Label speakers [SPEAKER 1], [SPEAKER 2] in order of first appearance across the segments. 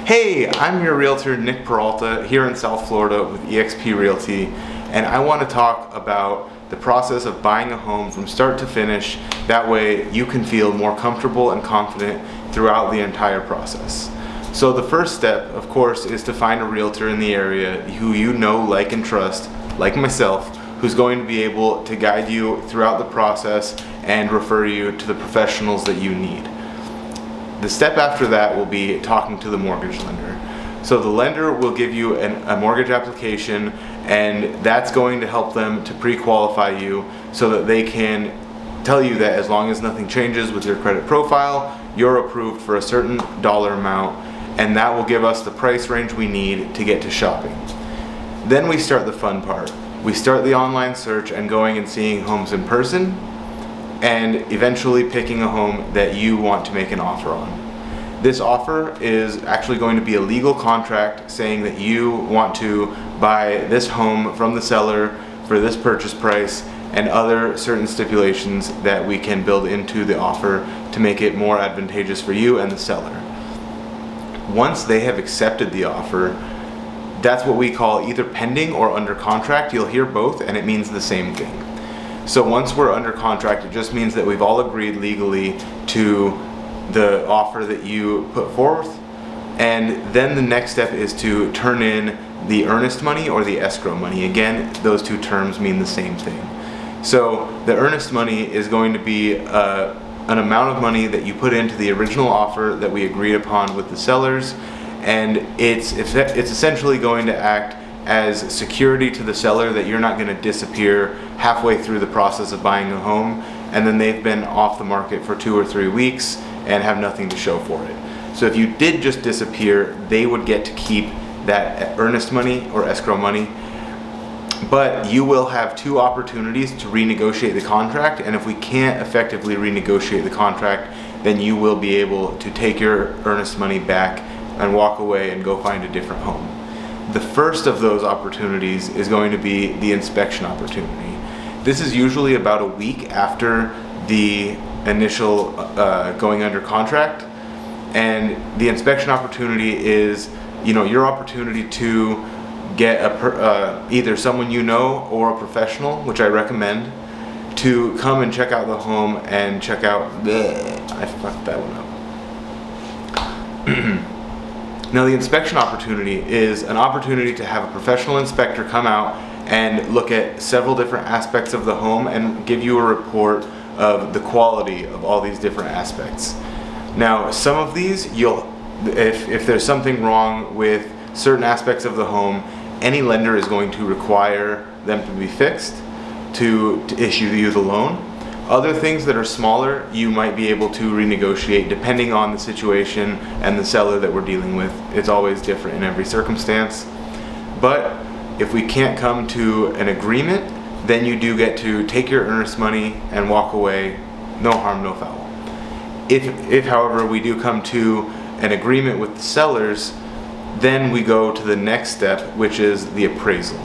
[SPEAKER 1] Hey, I'm your realtor, Nick Peralta, here in South Florida with eXp Realty, and I want to talk about the process of buying a home from start to finish. That way you can feel more comfortable and confident throughout the entire process. So the first step, of course, is to find a realtor in the area who you know, like, and trust, like myself, who's going to be able to guide you throughout the process and refer you to the professionals that you need. The step after that will be talking to the mortgage lender. So the lender will give you a mortgage application, and that's going to help them to pre-qualify you so that they can tell you that as long as nothing changes with your credit profile, you're approved for a certain dollar amount, and that will give us the price range we need to get to shopping. Then we start the fun part. We start the online search and going and seeing homes in person, and eventually picking a home that you want to make an offer on. This offer is actually going to be a legal contract saying that you want to buy this home from the seller for this purchase price and other certain stipulations that we can build into the offer to make it more advantageous for you and the seller. Once they have accepted the offer, that's what we call either pending or under contract. You'll hear both, and it means the same thing. So once we're under contract, it just means that we've all agreed legally to the offer that you put forth, and then the next step is to turn in the earnest money or the escrow money. Again, those two terms mean the same thing. So the earnest money is going to be an amount of money that you put into the original offer that we agreed upon with the sellers, and it's essentially going to act as security to the seller that you're not going to disappear halfway through the process of buying a home and then they've been off the market for 2 or 3 weeks and have nothing to show for it. So if you did just disappear, they would get to keep that earnest money or escrow money, but you will have 2 opportunities to renegotiate the contract, and if we can't effectively renegotiate the contract, then you will be able to take your earnest money back and walk away and go find a different home. The first of those opportunities is going to be the inspection opportunity. This is usually about a week after the initial going under contract, and the inspection opportunity is, your opportunity to get either someone you know or a professional, which I recommend, to come and check out the home and check out. I fucked that one up. Now, the inspection opportunity is an opportunity to have a professional inspector come out and look at several different aspects of the home and give you a report of the quality of all these different aspects. Now, some of these, if there's something wrong with certain aspects of the home, any lender is going to require them to be fixed to issue you the loan. Other things that are smaller, you might be able to renegotiate depending on the situation and the seller that we're dealing with. It's always different in every circumstance. But if we can't come to an agreement, then you do get to take your earnest money and walk away. No harm, no foul. If however, we do come to an agreement with the sellers, then we go to the next step, which is the appraisal.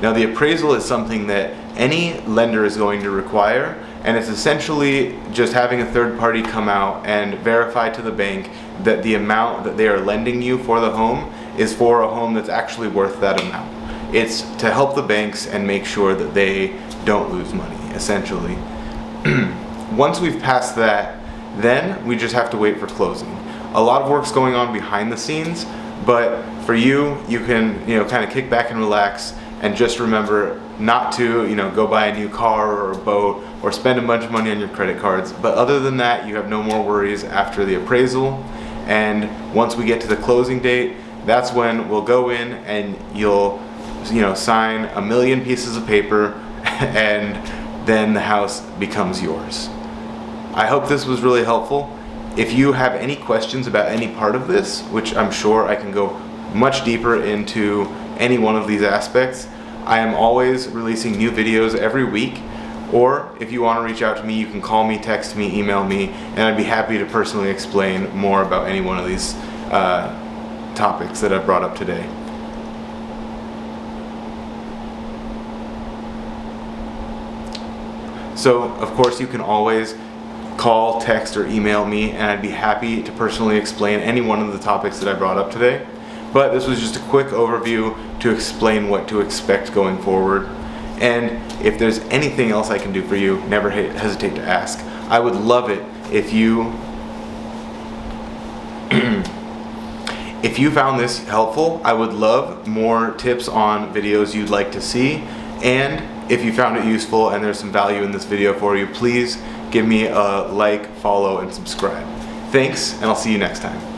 [SPEAKER 1] Now, the appraisal is something that any lender is going to require, and it's essentially just having a third party come out and verify to the bank that the amount that they are lending you for the home is for a home that's actually worth that amount. It's to help the banks and make sure that they don't lose money, essentially. Once we've passed that, then we just have to wait for closing. A lot of work's going on behind the scenes, but for you can kind of kick back and relax and just remember not to go buy a new car or a boat or spend a bunch of money on your credit cards. But other than that, you have no more worries after the appraisal. And once we get to the closing date, that's when we'll go in and you'll sign 1 million pieces of paper and then the house becomes yours. I hope this was really helpful. If you have any questions about any part of this, which I'm sure I can go much deeper into any one of these aspects, I am always releasing new videos every week. Or if you want to reach out to me, you can call me, text me, email me, and I'd be happy to personally explain more about any one of these topics that I've brought up today. So, of course, you can always call, text, or email me, and I'd be happy to personally explain any one of the topics that I brought up today. But this was just a quick overview to explain what to expect going forward. And if there's anything else I can do for you, never hesitate to ask. I would love it if you if you found this helpful. I would love more tips on videos you'd like to see, and if you found it useful and there's some value in this video for you, please give me a like, follow, and subscribe. Thanks, and I'll see you next time.